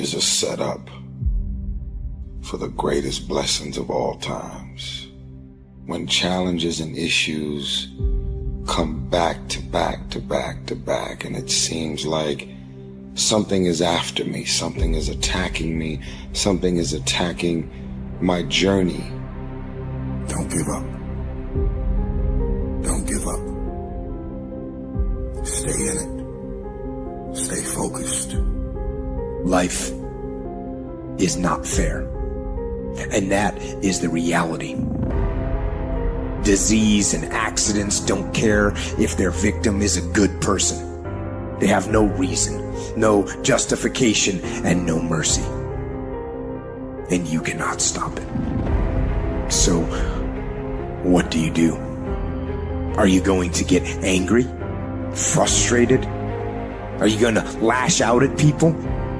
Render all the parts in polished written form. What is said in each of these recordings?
is a setup for the greatest blessings of all times. When challenges and issues come back to back to back to back, and it seems like something is after me, something is attacking me, something is attacking my journey. Don't give up. Don't give up. Stay in it. Stay focused. Life is not fair, and that is the reality. Disease and accidents don't care if their victim is a good person. They have no reason, no justification, and no mercy. And you cannot stop it. So, what do? Are you going to get angry? Frustrated? Are you going to lash out at people?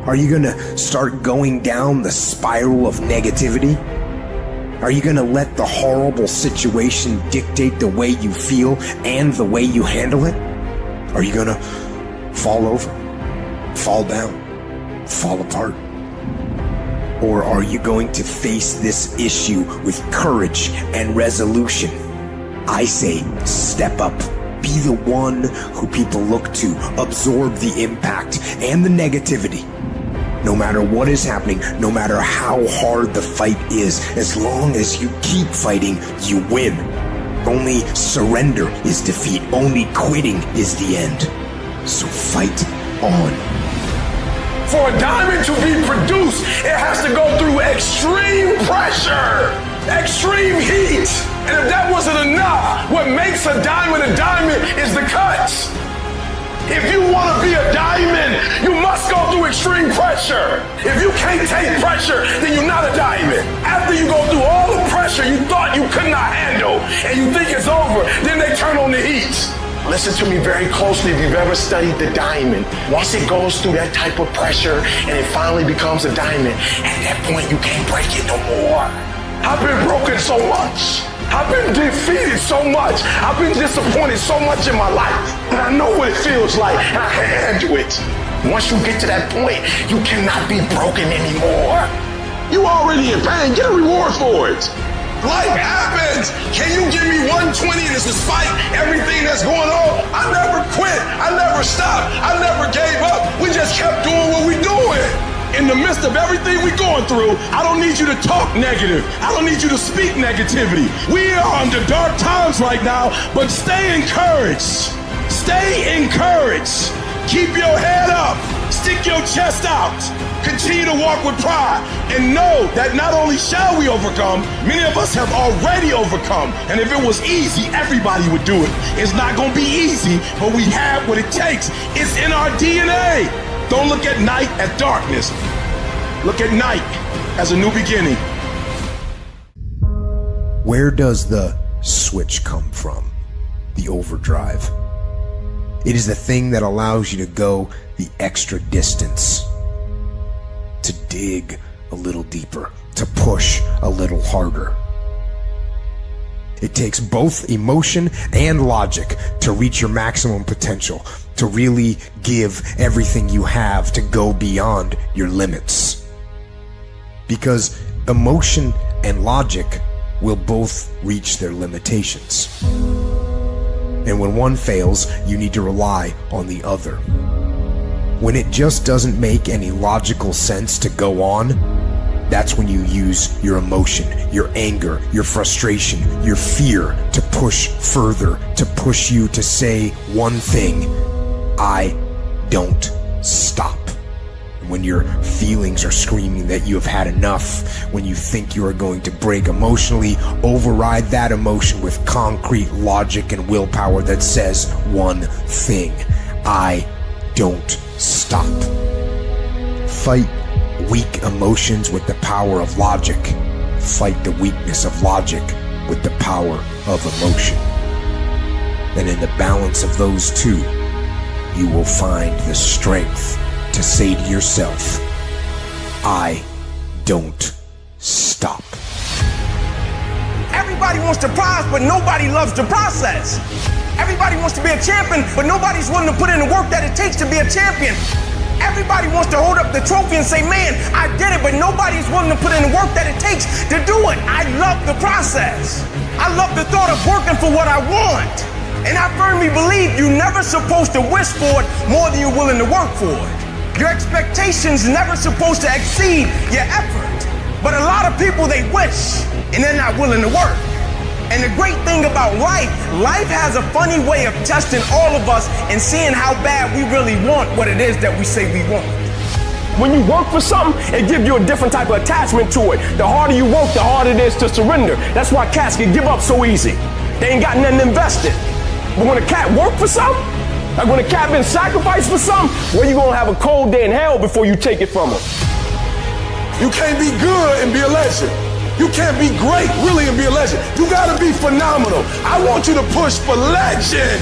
Are you going to start going down the spiral of negativity? Are you going to let the horrible situation dictate the way you feel and the way you handle it? Are you going to fall over, fall down, fall apart? Or are you going to face this issue with courage and resolution? I say, step up. Be the one who people look to. Absorb the impact and the negativity. No matter what is happening, no matter how hard the fight is, as long as you keep fighting, you win. Only surrender is defeat. Only quitting is the end. So fight on. For a diamond to be produced, it has to go through extreme pressure, extreme heat. And if that wasn't enough, what makes a diamond is the cuts. If you want to be a diamond, you must go through extreme pressure. If you can't take pressure, then you're not a diamond. After you go through all the pressure you thought you could not handle, and you think it's over, then they turn on the heat. Listen to me very closely if you've ever studied the diamond. Once it goes through that type of pressure and it finally becomes a diamond, at that point you can't break it no more. I've been broken so much. I've been defeated so much. I've been disappointed so much in my life. And I know what it feels like, and I can handle it. Once you get to that point, you cannot be broken anymore. You already in pain. Get a reward for it. Life happens. Can you give me 120 and it's despite everything that's going on? I never quit. I never stopped. I never gave up. We just kept doing what we're doing. In the midst of everything we're going through, I don't need you to talk negative. I don't need you to speak negativity. We are under dark times right now, but stay encouraged. Stay encouraged. Keep your head up. Stick your chest out. Continue to walk with pride and know that not only shall we overcome, many of us have already overcome. And if it was easy, everybody would do it. It's not going to be easy, but we have what it takes. It's in our DNA. Don't look at night as darkness. Look at night as a new beginning. Where does the switch come from? The overdrive. It is the thing that allows you to go the extra distance, to dig a little deeper, to push a little harder. It takes both emotion and logic to reach your maximum potential, to really give everything you have, to go beyond your limits. Because emotion and logic will both reach their limitations. And when one fails, you need to rely on the other. When it just doesn't make any logical sense to go on, that's when you use your emotion, your anger, your frustration, your fear to push further, to push you to say one thing: I don't stop. When your feelings are screaming that you have had enough, when you think you are going to break emotionally, override that emotion with concrete logic and willpower that says one thing: I don't stop. Fight weak emotions with the power of logic. Fight the weakness of logic with the power of emotion. And in the balance of those two, you will find the strength to say to yourself, I don't stop. Everybody wants the prize, but nobody loves the process. Everybody wants to be a champion, but nobody's willing to put in the work that it takes to be a champion. Everybody wants to hold up the trophy and say, man, I did it, but nobody's willing to put in the work that it takes to do it. I love the process. I love the thought of working for what I want. And I firmly believe you're never supposed to wish for it more than you're willing to work for it. Your expectations never supposed to exceed your effort. But a lot of people, they wish, and they're not willing to work. And the great thing about life has a funny way of testing all of us and seeing how bad we really want what it is that we say we want. When you work for something, it gives you a different type of attachment to it. The harder you work, the harder it is to surrender. That's why cats can give up so easy. They ain't got nothing invested. But when a cat work for something, like when a cat been sacrificed for something, well, you gonna have a cold day in hell before you take it from them. You can't be good and be a legend. You can't be great, really, and be a legend. You gotta be phenomenal. I want you to push for legend.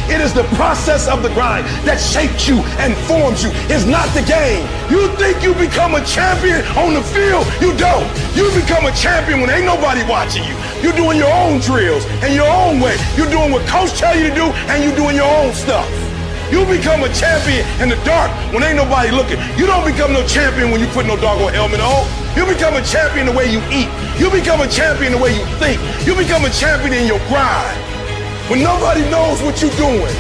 It is the process of the grind that shapes you and forms you. It's not the game. You think you become a champion on the field? You don't. You become a champion when ain't nobody watching you. You're doing your own drills and your own way. You're doing what coach tell you to do, and you're doing your own stuff. You become a champion in the dark when ain't nobody looking. You don't become no champion when you put no doggone helmet on. You become a champion the way you eat. You become a champion the way you think. You become a champion in your grind. When nobody knows what you're doing.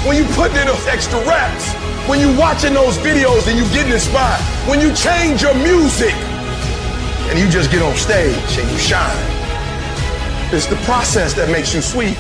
When you put in those extra reps. When you watching those videos and you getting inspired. When you change your music and you just get on stage and you shine. It's the process that makes you sweet.